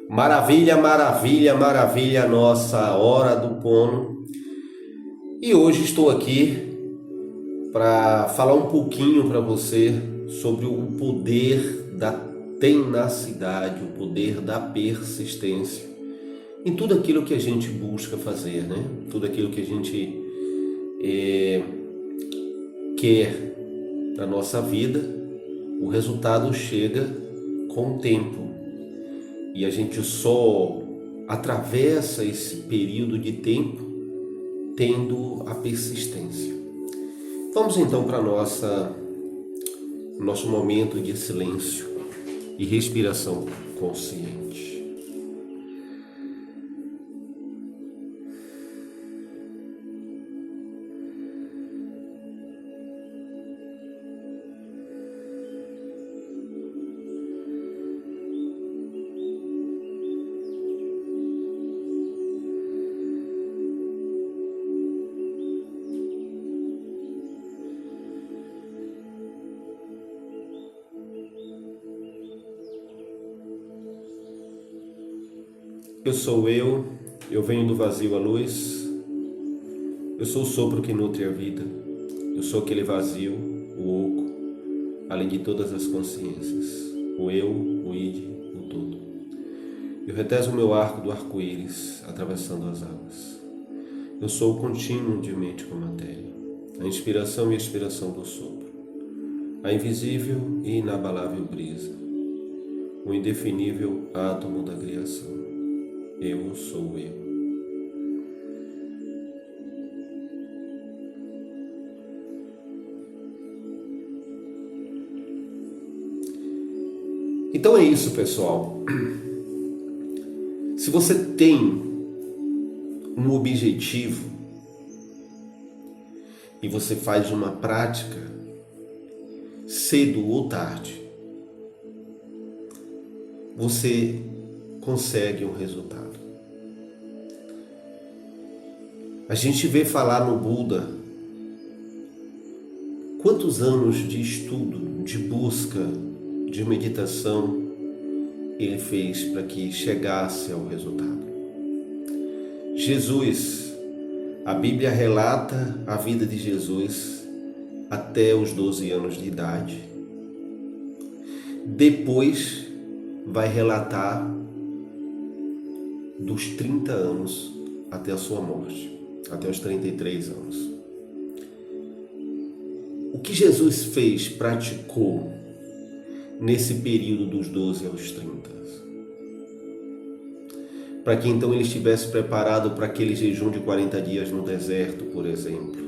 Maravilha, maravilha, maravilha, nossa hora do Pono. E hoje estou aqui para falar um pouquinho para você sobre o poder da tenacidade, o poder da persistência em tudo aquilo que a gente busca fazer, né? Tudo aquilo que a gente quer na nossa vida, o resultado chega com o tempo. E a gente só atravessa esse período de tempo tendo a persistência. Vamos então para nosso momento de silêncio e respiração consciente. Eu sou eu venho do vazio à luz, eu sou o sopro que nutre a vida, eu sou aquele vazio, o oco, além de todas as consciências, o eu, o id, o todo. Eu reteso o meu arco do arco-íris, atravessando as águas. Eu sou o contínuo de mente com matéria, a inspiração e expiração do sopro, a invisível e inabalável brisa, o indefinível átomo da criação. Eu sou eu. Então é isso, pessoal. Se você tem um objetivo e você faz uma prática cedo ou tarde, você consegue um resultado. A gente vê falar no Buda quantos anos de estudo, de busca, de meditação ele fez para que chegasse ao resultado. Jesus, a Bíblia relata a vida de Jesus até os 12 anos de idade. Depois vai relatar dos 30 anos até a sua morte, até os 33 anos. O que Jesus fez, praticou nesse período dos 12 aos 30? Para que então ele estivesse preparado para aquele jejum de 40 dias no deserto, por exemplo,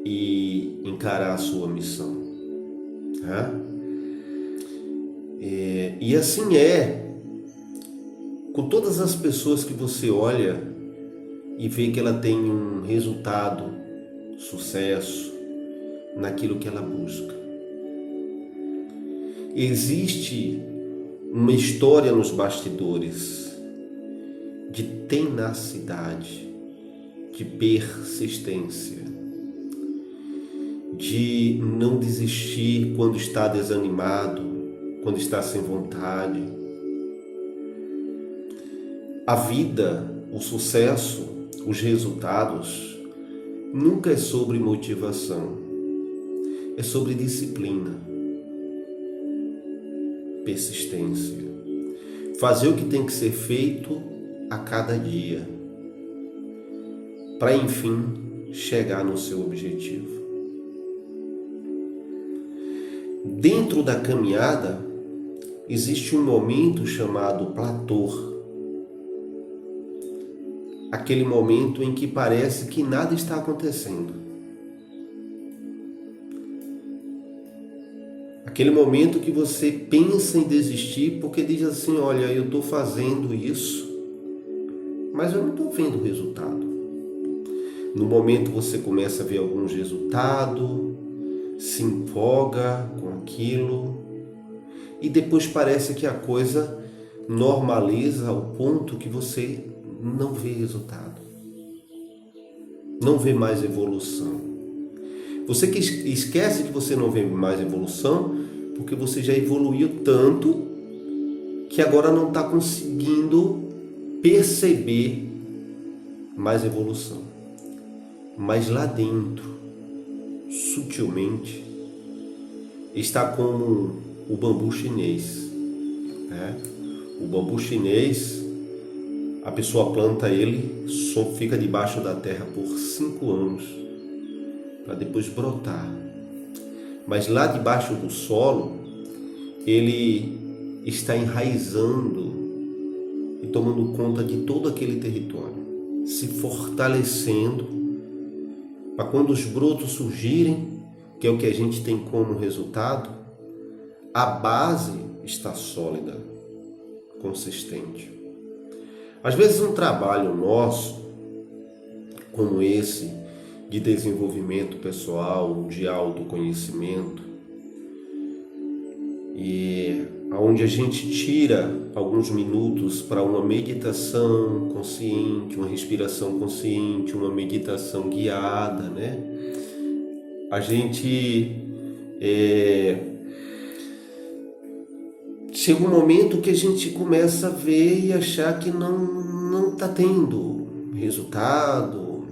e encarar a sua missão. E assim com todas as pessoas que você olha e vê que ela tem um resultado, sucesso naquilo que ela busca. Existe uma história nos bastidores de tenacidade, de persistência, de não desistir quando está desanimado, quando está sem vontade. A vida, o sucesso, os resultados nunca é sobre motivação, é sobre disciplina, persistência, fazer o que tem que ser feito a cada dia, para enfim chegar no seu objetivo. Dentro da caminhada existe um momento chamado platô, aquele momento em que parece que nada está acontecendo. Aquele momento que você pensa em desistir porque diz assim, olha, eu estou fazendo isso, mas eu não estou vendo o resultado. No momento você começa a ver alguns resultados, se empolga com aquilo, e depois parece que a coisa normaliza ao ponto que você não vê resultado, não vê mais evolução. Você que esquece que você não vê mais evolução porque você já evoluiu tanto que agora não está conseguindo perceber mais evolução. Mas lá dentro, sutilmente, está como o bambu chinês, né? O bambu chinês, a pessoa planta ele, só fica debaixo da terra por 5 anos, para depois brotar. Mas lá debaixo do solo, ele está enraizando e tomando conta de todo aquele território, se fortalecendo, para quando os brotos surgirem, que é o que a gente tem como resultado, a base está sólida, consistente. Às vezes um trabalho nosso, como esse, de desenvolvimento pessoal, de autoconhecimento, e onde a gente tira alguns minutos para uma meditação consciente, uma respiração consciente, uma meditação guiada, né? A gente chega um momento que a gente começa a ver e achar que não está tendo resultado,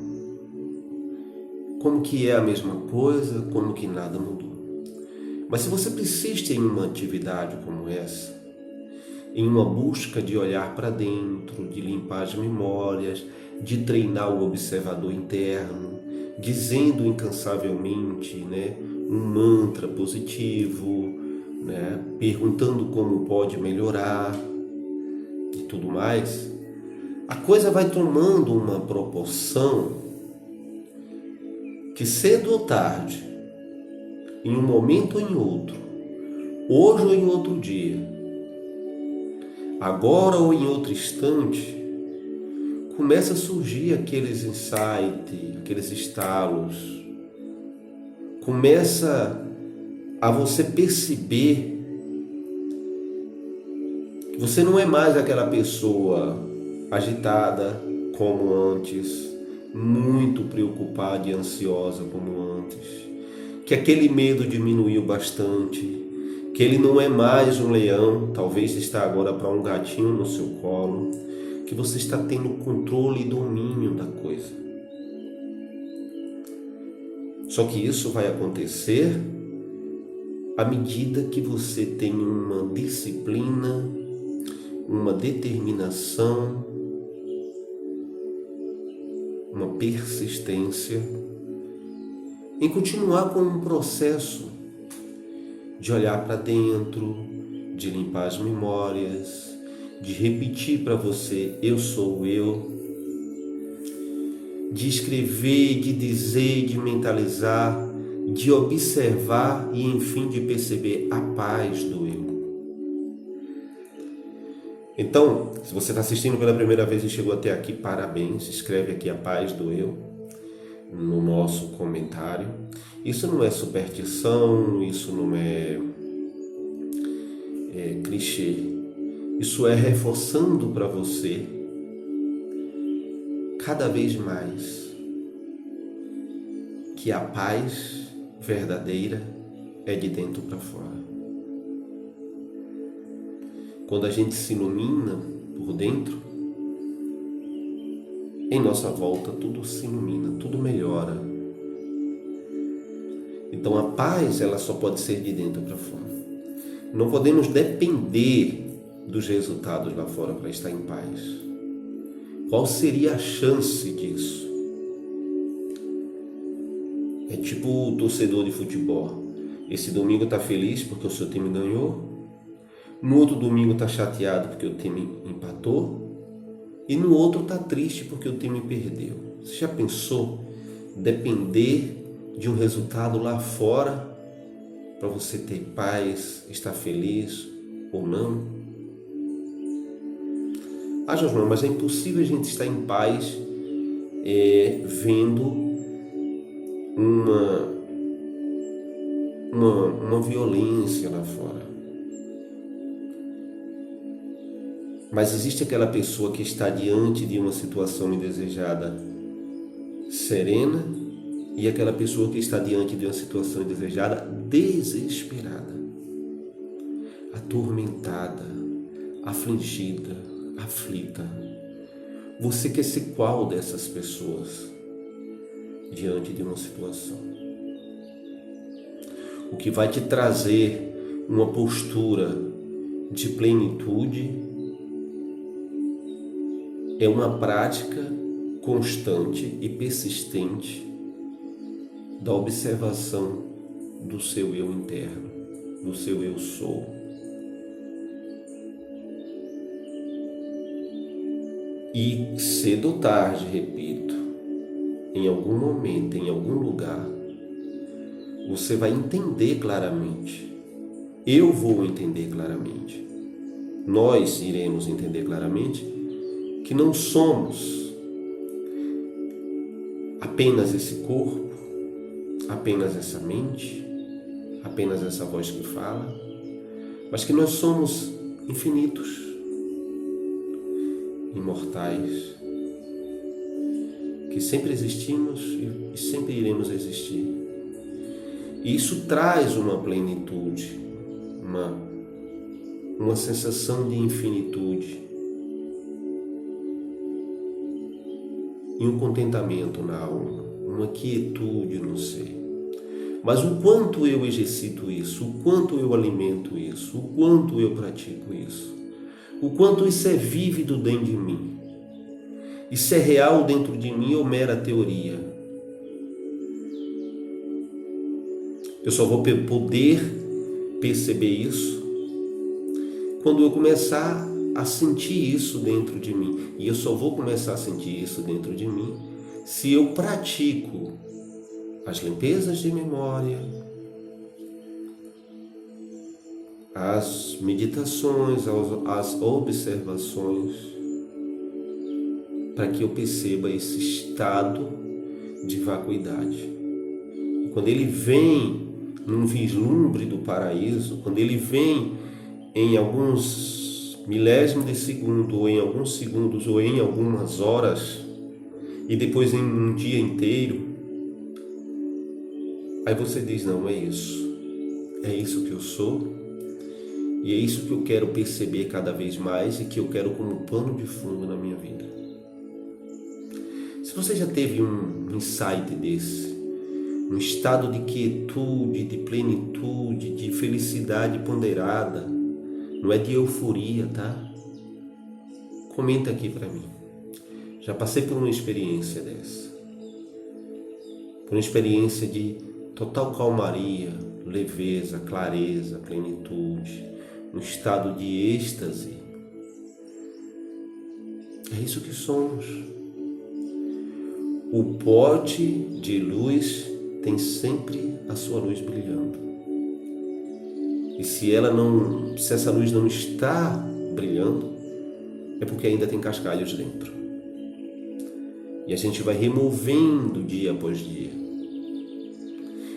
como que é a mesma coisa, como que nada mudou. Mas se você persiste em uma atividade como essa, em uma busca de olhar para dentro, de limpar as memórias, de treinar o observador interno, dizendo incansavelmente, né, um mantra positivo, né, perguntando como pode melhorar e tudo mais, a coisa vai tomando uma proporção que cedo ou tarde, em um momento ou em outro, hoje ou em outro dia, agora ou em outro instante, começa a surgir aqueles insights, aqueles estalos, começa a você perceber que você não é mais aquela pessoa agitada como antes, muito preocupada e ansiosa como antes, que aquele medo diminuiu bastante, que ele não é mais um leão, talvez está agora para um gatinho no seu colo, que você está tendo controle e domínio da coisa. Só que isso vai acontecer à medida que você tem uma disciplina, uma determinação, uma persistência em continuar com um processo de olhar para dentro, de limpar as memórias, de repetir para você, eu sou eu, de escrever, de dizer, de mentalizar, de observar e, enfim, de perceber a paz do eu. Então, se você está assistindo pela primeira vez e chegou até aqui, parabéns, escreve aqui a paz do eu no nosso comentário. Isso não é superstição, isso não é clichê, isso é reforçando para você cada vez mais que a paz verdadeira é de dentro para fora. Quando a gente se ilumina por dentro, em nossa volta tudo se ilumina, tudo melhora. Então a paz, ela só pode ser de dentro para fora. Não podemos depender dos resultados lá fora para estar em paz. Qual seria a chance disso? É tipo o torcedor de futebol. Esse domingo está feliz porque o seu time ganhou. No outro domingo está chateado porque o time empatou. E no outro está triste porque o time perdeu. Você já pensou depender de um resultado lá fora para você ter paz, estar feliz ou não? João, mas é impossível a gente estar em paz vendo uma violência lá fora. Mas existe aquela pessoa que está diante de uma situação indesejada serena e aquela pessoa que está diante de uma situação indesejada desesperada, atormentada, afligida, aflita. Você quer ser qual dessas pessoas diante de uma situação? O que vai te trazer uma postura de plenitude é uma prática constante e persistente da observação do seu eu interno, do seu eu sou. E cedo ou tarde, repito, em algum momento, em algum lugar, você vai entender claramente. Eu vou entender claramente. Nós iremos entender claramente que não somos apenas esse corpo, apenas essa mente, apenas essa voz que fala, mas que nós somos infinitos, imortais, que sempre existimos e sempre iremos existir. E isso traz uma plenitude, uma sensação de infinitude e um contentamento na alma, uma quietude no ser. Mas o quanto eu exercito isso, o quanto eu alimento isso, o quanto eu pratico isso, o quanto isso é vívido dentro de mim, isso é real dentro de mim ou mera teoria? Eu só vou poder perceber isso quando eu começar a sentir isso dentro de mim. E eu só vou começar a sentir isso dentro de mim se eu pratico as limpezas de memória, as meditações, as observações, para que eu perceba esse estado de vacuidade. E quando ele vem num vislumbre do paraíso, quando ele vem em alguns milésimos de segundo, ou em alguns segundos, ou em algumas horas, e depois em um dia inteiro, aí você diz, não, é isso que eu sou, e é isso que eu quero perceber cada vez mais e que eu quero como pano de fundo na minha vida. Se você já teve um insight desse, um estado de quietude, de plenitude, de felicidade ponderada, não é de euforia, tá? Comenta aqui para mim. Já passei por uma experiência dessa. Por uma experiência de total calmaria, leveza, clareza, plenitude, um estado de êxtase. É isso que somos. O pote de luz tem sempre a sua luz brilhando. E se essa luz não está brilhando, é porque ainda tem cascalhos dentro. E a gente vai removendo dia após dia.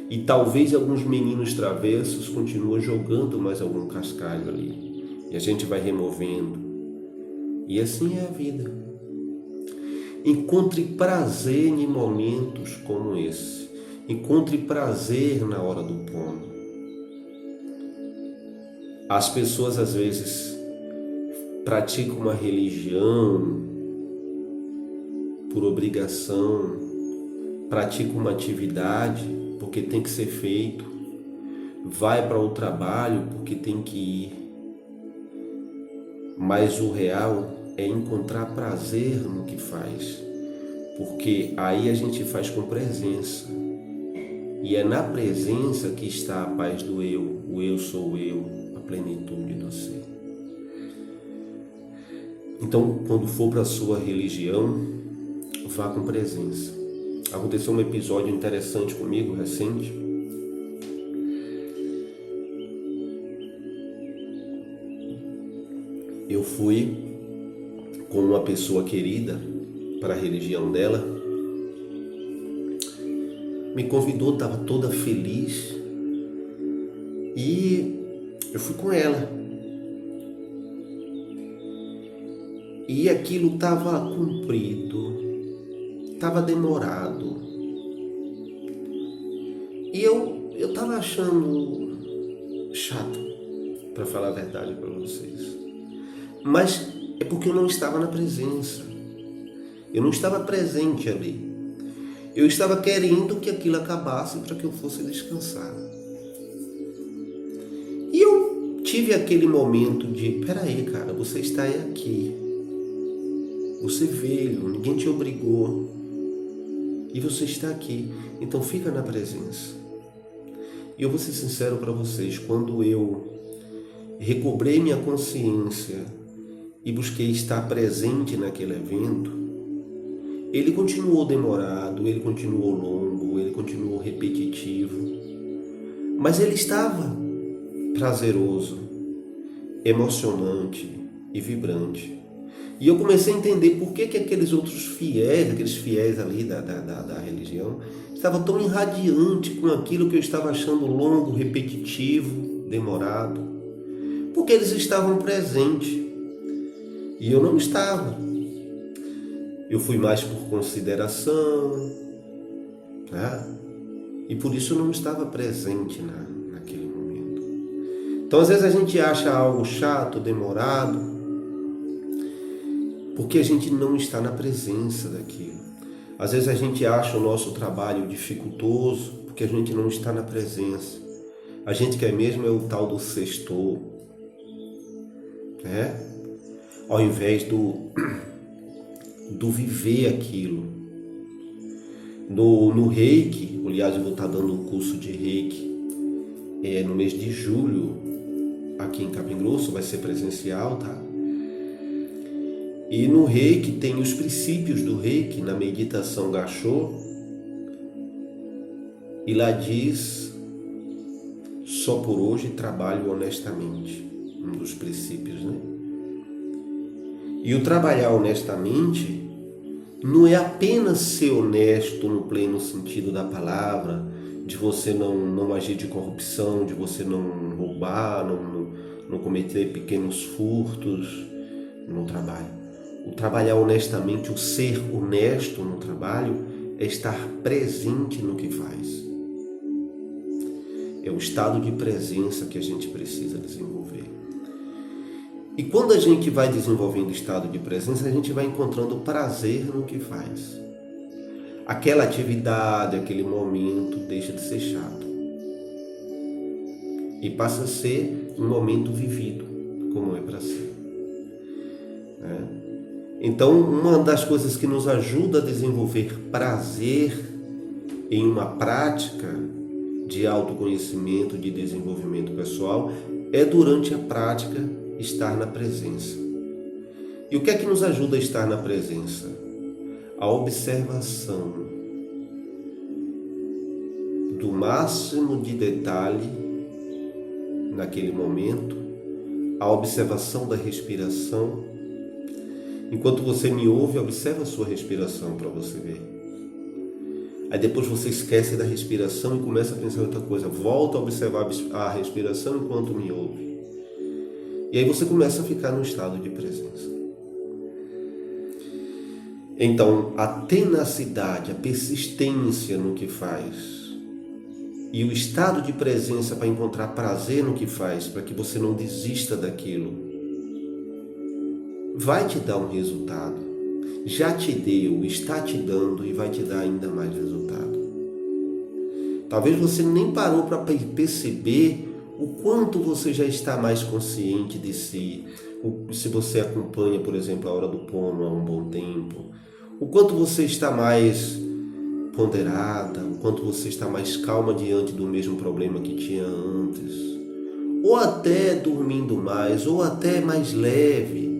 E talvez alguns meninos travessos continuem jogando mais algum cascalho ali. E a gente vai removendo. E assim é a vida. Encontre prazer em momentos como esse. Encontre prazer na hora do pono. As pessoas às vezes praticam uma religião por obrigação, praticam uma atividade porque tem que ser feito, vai para o trabalho porque tem que ir. Mas o real é encontrar prazer no que faz, porque aí a gente faz com presença. E é na presença que está a paz do eu, o eu sou eu, a plenitude do ser. Então, quando for para a sua religião, vá com presença. Aconteceu um episódio interessante comigo, recente. Eu fui com uma pessoa querida para a religião dela. Me convidou, estava toda feliz. E eu fui com ela. E aquilo estava comprido, estava demorado. E eu estava achando chato, para falar a verdade para vocês. Mas é porque eu não estava na presença. Eu não estava presente ali. Eu estava querendo que aquilo acabasse para que eu fosse descansar. E eu tive aquele momento de, peraí, cara, você está aqui. Você veio, ninguém te obrigou. E você está aqui. Então fica na presença. E eu vou ser sincero para vocês, quando eu recobrei minha consciência e busquei estar presente naquele evento, ele continuou demorado, ele continuou longo, ele continuou repetitivo, mas ele estava prazeroso, emocionante e vibrante. E eu comecei a entender por que aqueles outros fiéis, aqueles fiéis ali da religião, estavam tão irradiantes com aquilo que eu estava achando longo, repetitivo, demorado. Porque eles estavam presentes e eu não estava. Eu fui mais por consideração, né? E por isso eu não estava presente naquele momento. Então às vezes a gente acha algo chato, demorado, porque a gente não está na presença daquilo. Às vezes a gente acha o nosso trabalho dificultoso, porque a gente não está na presença. A gente quer mesmo é o tal do sextou, né? Ao invés do viver aquilo. No Reiki, aliás, eu vou estar dando um curso de Reiki no mês de julho, aqui em Capim Grosso, vai ser presencial, tá? E no Reiki tem os princípios do Reiki, na meditação Gachô, e lá diz, só por hoje trabalho honestamente, um dos princípios, né? E o trabalhar honestamente não é apenas ser honesto no pleno sentido da palavra, de você não agir de corrupção, de você não roubar, não cometer pequenos furtos no trabalho. O trabalhar honestamente, o ser honesto no trabalho, é estar presente no que faz. É o estado de presença que a gente precisa desenvolver. E quando a gente vai desenvolvendo o estado de presença, a gente vai encontrando prazer no que faz. Aquela atividade, aquele momento deixa de ser chato. E passa a ser um momento vivido, como é para ser. Então, uma das coisas que nos ajuda a desenvolver prazer em uma prática de autoconhecimento, de desenvolvimento pessoal, é durante a prática estar na presença. E o que é que nos ajuda a estar na presença? A observação do máximo de detalhe naquele momento, a observação da respiração. Enquanto você me ouve, observa a sua respiração para você ver. Aí depois você esquece da respiração e começa a pensar em outra coisa. Volta a observar a respiração enquanto me ouve. E aí você começa a ficar no estado de presença. Então, a tenacidade, a persistência no que faz e o estado de presença para encontrar prazer no que faz, para que você não desista daquilo, vai te dar um resultado. Já te deu, está te dando e vai te dar ainda mais resultado. Talvez você nem parou para perceber o quanto você já está mais consciente de si. Se você acompanha, por exemplo, a hora do Pono há um bom tempo, o quanto você está mais ponderada, o quanto você está mais calma diante do mesmo problema que tinha antes, ou até dormindo mais, ou até mais leve,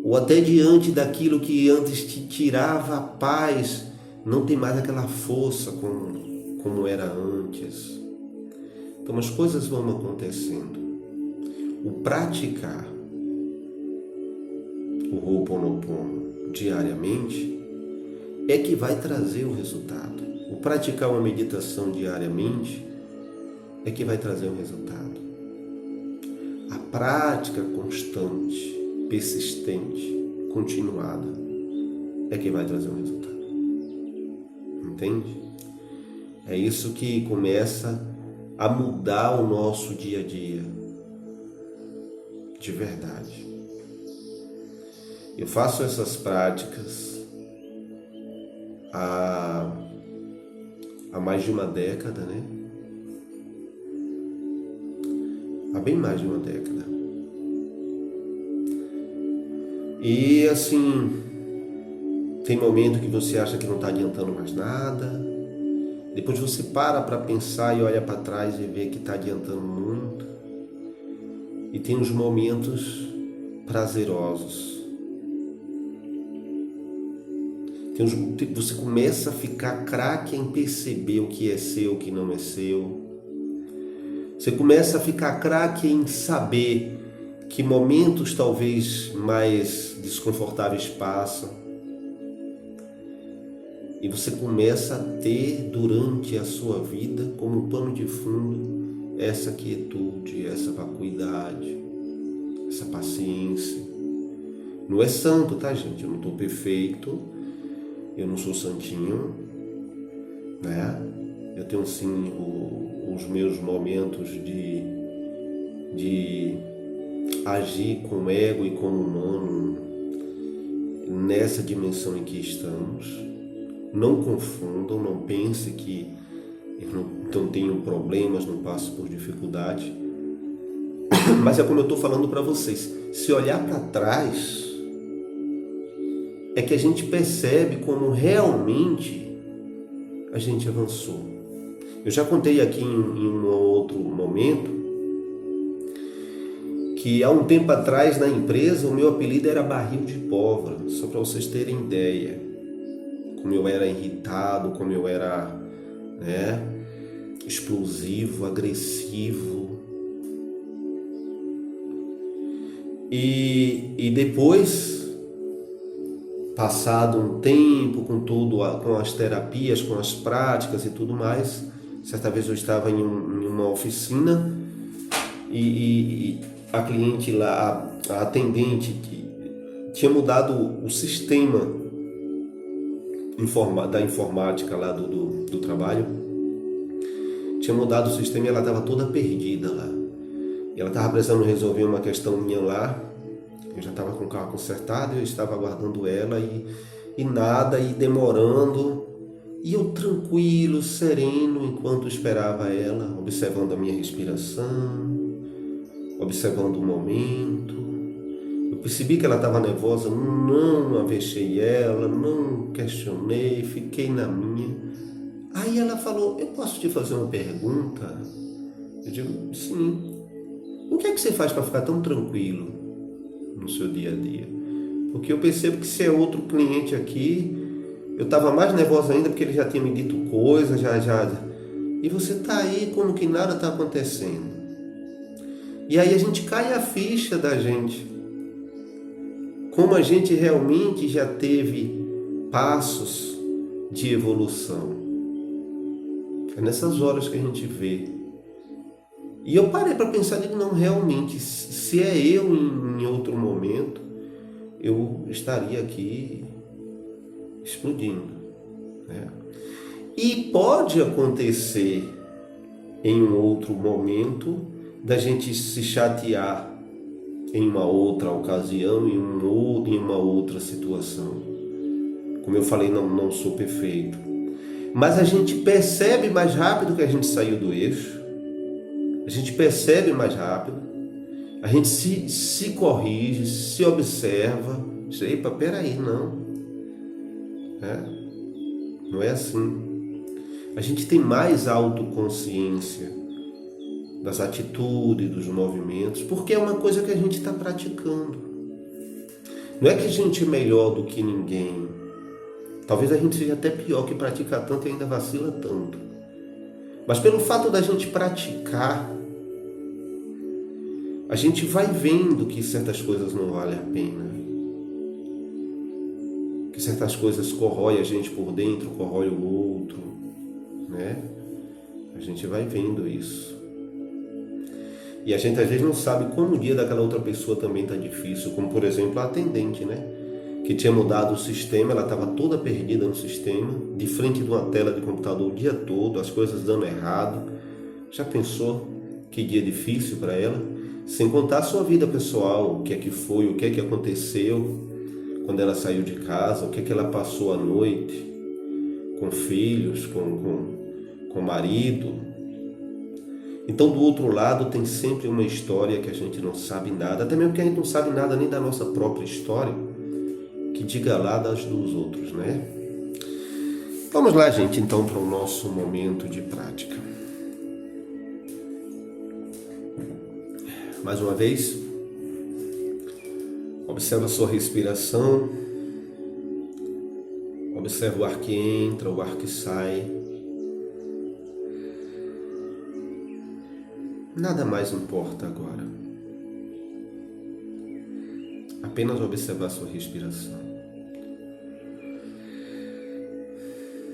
ou até diante daquilo que antes te tirava a paz, não tem mais aquela força como era antes. Então as coisas vão acontecendo. O praticar o Ho'oponopono diariamente é que vai trazer o resultado. O praticar uma meditação diariamente é que vai trazer o resultado. A prática constante, persistente, continuada é que vai trazer o resultado. Entende? É isso que começa a mudar o nosso dia a dia de verdade. Eu faço essas práticas há mais de uma década, né? Há bem mais de uma década. E assim, tem momento que você acha que não está adiantando mais nada. Depois você para pensar e olha para trás e vê que está adiantando muito. E tem os momentos prazerosos. Você começa a ficar craque em perceber o que é seu, o que não é seu. Você começa a ficar craque em saber que momentos talvez mais desconfortáveis passam. E você começa a ter durante a sua vida como pano de fundo essa quietude, essa vacuidade, essa paciência. Não é santo, tá, gente? Eu não estou perfeito, eu não sou santinho, né? Eu tenho sim os meus momentos de agir com ego e como humano nessa dimensão em que estamos. Não confundam, não pense que eu não tenho problemas, não passo por dificuldade. Mas é como eu estou falando para vocês, se olhar para trás, é que a gente percebe como realmente a gente avançou. Eu já contei aqui em um outro momento que há um tempo atrás na empresa o meu apelido era barril de pólvora, só para vocês terem ideia. Como eu era irritado, como eu era, explosivo, agressivo. E depois, passado um tempo com as terapias, com as práticas e tudo mais, certa vez eu estava em uma oficina e a cliente lá, a atendente, que tinha mudado o sistema da informática lá do trabalho, tinha mudado o sistema e ela estava toda perdida lá. E ela estava precisando resolver uma questão minha lá. Eu já estava com o carro consertado, eu estava aguardando ela e nada, e demorando. E eu tranquilo, sereno, enquanto esperava ela, observando a minha respiração, observando o momento. Eu percebi que ela estava nervosa, não avexei ela, não questionei, fiquei na minha. Aí ela falou, eu posso te fazer uma pergunta? Eu digo, sim. O que é que você faz para ficar tão tranquilo no seu dia a dia? Porque eu percebo que se é outro cliente aqui, eu estava mais nervosa ainda porque ele já tinha me dito coisas, já. E você está aí como que nada está acontecendo. E aí a gente cai a ficha da gente. Como a gente realmente já teve passos de evolução. É nessas horas que a gente vê. E eu parei para pensar, digo, não, realmente, se é eu em outro momento, eu estaria aqui explodindo, né? E pode acontecer em um outro momento da gente se chatear em uma outra ocasião, em uma outra situação. Como eu falei, não sou perfeito. Mas a gente percebe mais rápido que a gente saiu do eixo. A gente percebe mais rápido. A gente se corrige, se observa. Epa, peraí, não. Não é assim. A gente tem mais autoconsciência das atitudes, dos movimentos, porque é uma coisa que a gente está praticando. Não é que a gente é melhor do que ninguém. Talvez a gente seja até pior, que pratica tanto e ainda vacila tanto. Mas pelo fato da gente praticar, a gente vai vendo que certas coisas não valem a pena. Que certas coisas corroem a gente por dentro, corrói o outro, né? A gente vai vendo isso. E a gente às vezes não sabe como o dia daquela outra pessoa também está difícil, como por exemplo a atendente, né? Que tinha mudado o sistema, ela estava toda perdida no sistema, de frente de uma tela de computador o dia todo, as coisas dando errado. Já pensou que dia difícil para ela? Sem contar a sua vida pessoal, o que é que foi, o que é que aconteceu. quando ela saiu de casa, o que é que ela passou a noite com filhos, com marido. Então, do outro lado, tem sempre uma história que a gente não sabe nada, até mesmo que a gente não sabe nada nem da nossa própria história, que diga lá das dos outros, né? Vamos lá, gente, então, para o nosso momento de prática. Mais uma vez, observa a sua respiração, observa o ar que entra, o ar que sai. Nada mais importa agora. Apenas observar a sua respiração.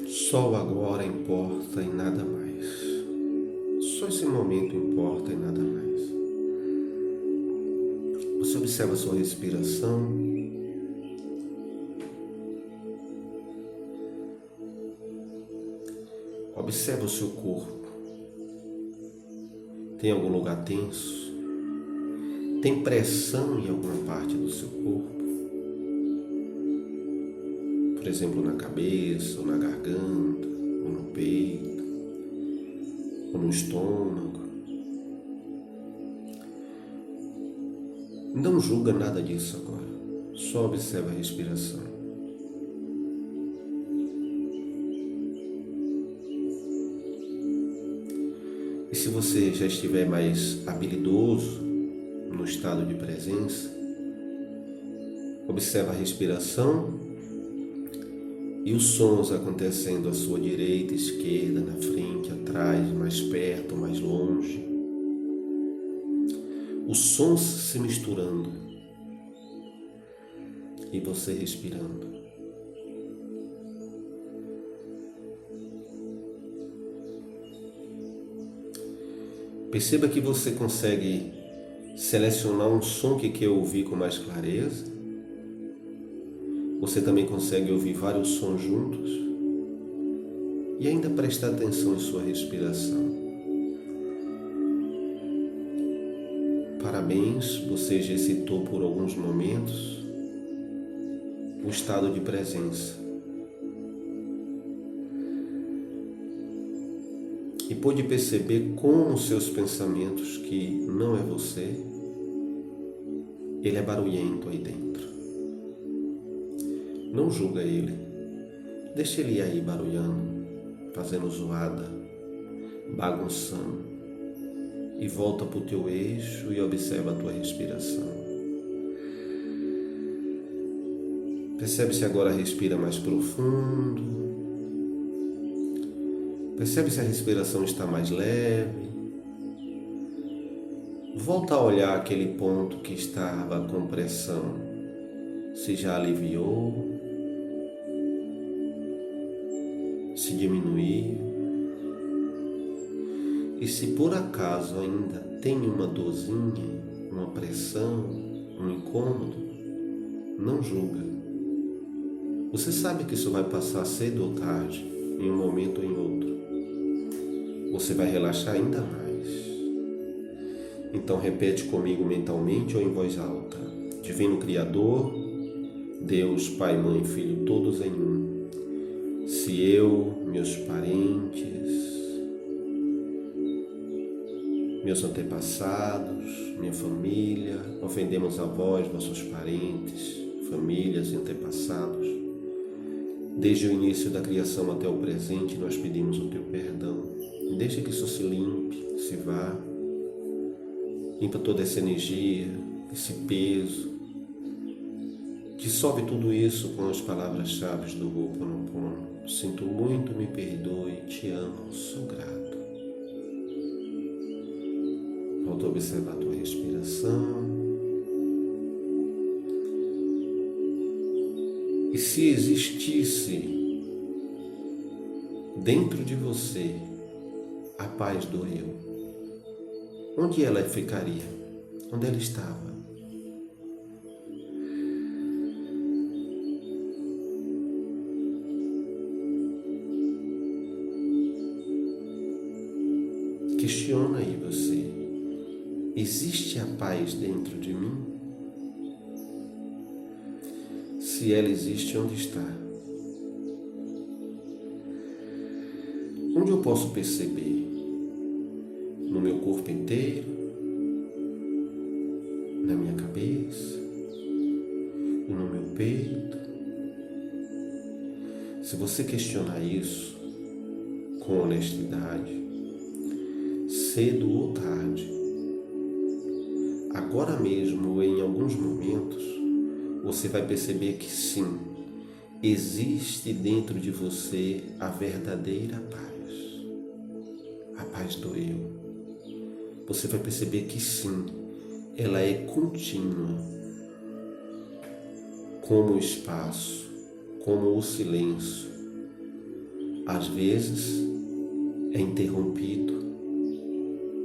Só o agora importa e nada mais. Só esse momento importa e nada mais. Você observa a sua respiração. Observa o seu corpo. Tem algum lugar tenso? Tem pressão em alguma parte do seu corpo? Por exemplo, na cabeça, ou na garganta, ou no peito, ou no estômago. Não julga nada disso agora. Só observa a respiração. E se você já estiver mais habilidoso no estado de presença, observa a respiração e os sons acontecendo à sua direita, esquerda, na frente, atrás, mais perto, mais longe. Os sons se misturando e você respirando. Perceba que você consegue selecionar um som que quer ouvir com mais clareza. Você também consegue ouvir vários sons juntos e ainda prestar atenção em sua respiração. Parabéns, você exercitou por alguns momentos o estado de presença e pôde perceber como os seus pensamentos, que não é você, ele é barulhento aí dentro. Não julga ele, deixa ele aí barulhando, fazendo zoada, bagunçando, e volta para o teu eixo e observa a tua respiração. Percebe se agora respira mais profundo. Percebe se a respiração está mais leve. Volta a olhar aquele ponto que estava com pressão. Se já aliviou, se diminuiu. E se por acaso ainda tem uma dorzinha, uma pressão, um incômodo, não julga. Você sabe que isso vai passar cedo ou tarde, em um momento ou em outro. Você vai relaxar ainda mais. Então repete comigo mentalmente ou em voz alta. Divino Criador, Deus, Pai, Mãe, Filho, todos em um. Se eu, meus parentes, meus antepassados, minha família, ofendemos a vós, vossos parentes, famílias e antepassados, desde o início da criação até o presente, nós pedimos o teu perdão. Deixa que isso se limpe, se vá. Limpa toda essa energia, esse peso. Dissolve tudo isso com as palavras-chave do Ho'oponopono. Sinto muito, me perdoe, te amo, sou grato. Volta a observar a tua respiração. E se existisse dentro de você a paz do eu, onde ela ficaria? Onde ela estava? Questiona aí você. Existe a paz dentro de mim? Se ela existe, onde está? Onde eu posso perceber? No meu corpo inteiro? Na minha cabeça? No meu peito? Se você questionar isso com honestidade, cedo ou tarde, agora mesmo ou em alguns momentos, você vai perceber que sim, existe dentro de você a verdadeira paz, a paz do eu. Você vai perceber que sim, ela é contínua, como o espaço, como o silêncio. Às vezes é interrompido,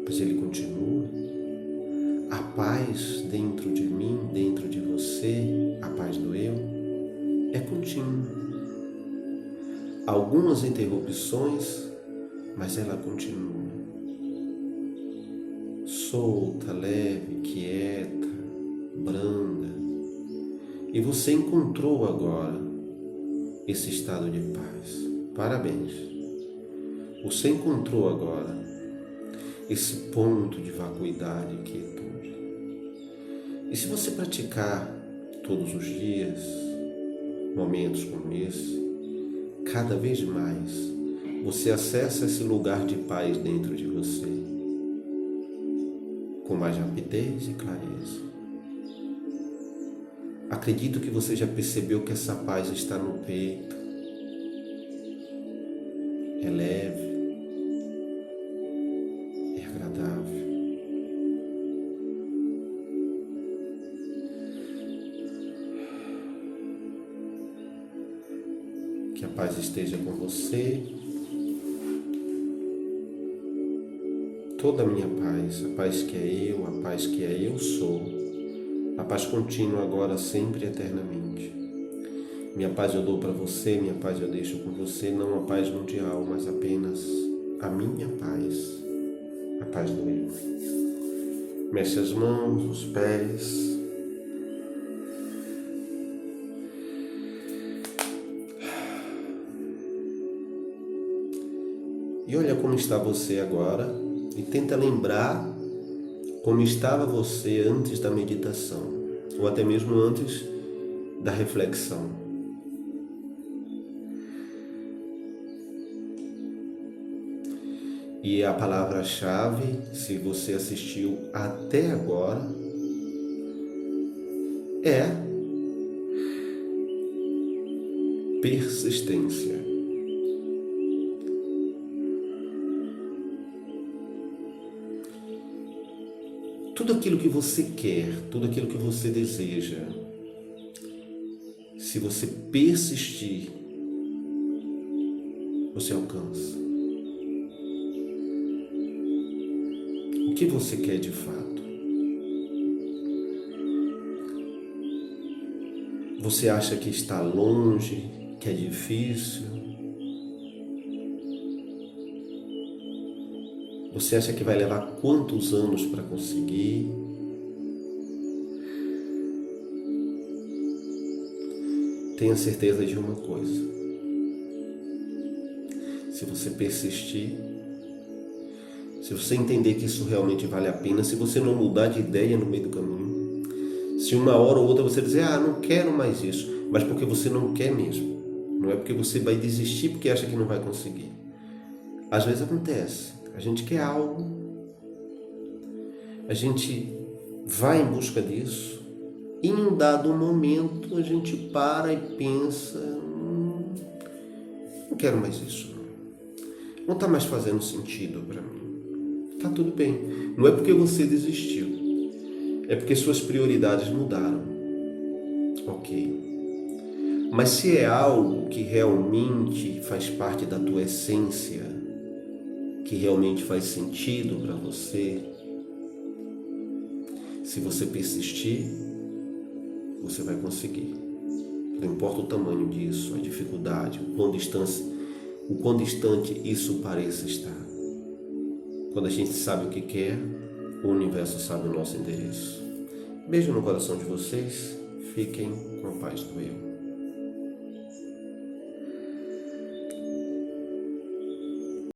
mas ele continua. A paz dentro de mim, dentro de você, a paz do eu, é contínua. Algumas interrupções, mas ela continua. Solta, leve, quieta, branda. E você encontrou agora esse estado de paz. Parabéns. Você encontrou agora esse ponto de vacuidade e quietude. E se você praticar todos os dias, momentos como esse, cada vez mais você acessa esse lugar de paz dentro de você, com mais rapidez e clareza. Acredito que você já percebeu que essa paz está no peito, é leve, é agradável. Que a paz esteja com você, toda a minha paz, a paz que é eu, a paz que é eu sou, a paz contínua agora, sempre e eternamente. Minha paz eu dou para você, minha paz eu deixo com você, não a paz mundial, mas apenas a minha paz, a paz do eu. Mexe as mãos, os pés. E olha como está você agora e tenta lembrar como estava você antes da meditação, ou até mesmo antes da reflexão. E a palavra-chave, se você assistiu até agora, é persistência. Tudo aquilo que você quer, tudo aquilo que você deseja, se você persistir, você alcança. O que você quer de fato? Você acha que está longe, que é difícil? Você acha que vai levar quantos anos para conseguir? Tenha certeza de uma coisa: se você persistir, se você entender que isso realmente vale a pena, se você não mudar de ideia no meio do caminho, se uma hora ou outra você dizer, não quero mais isso, mas porque você não quer mesmo, não é porque você vai desistir porque acha que não vai conseguir. Às vezes acontece, a gente quer algo, a gente vai em busca disso, e em um dado momento a gente para e pensa, não quero mais isso, não está mais fazendo sentido para mim. Está tudo bem, não é porque você desistiu, é porque suas prioridades mudaram, ok. Mas se é algo que realmente faz parte da tua essência, que realmente faz sentido para você, se você persistir, você vai conseguir. Não importa o tamanho disso, a dificuldade, o quão distante isso pareça estar. Quando a gente sabe o que quer, o universo sabe o nosso endereço. Beijo no coração de vocês, fiquem com a paz do eu.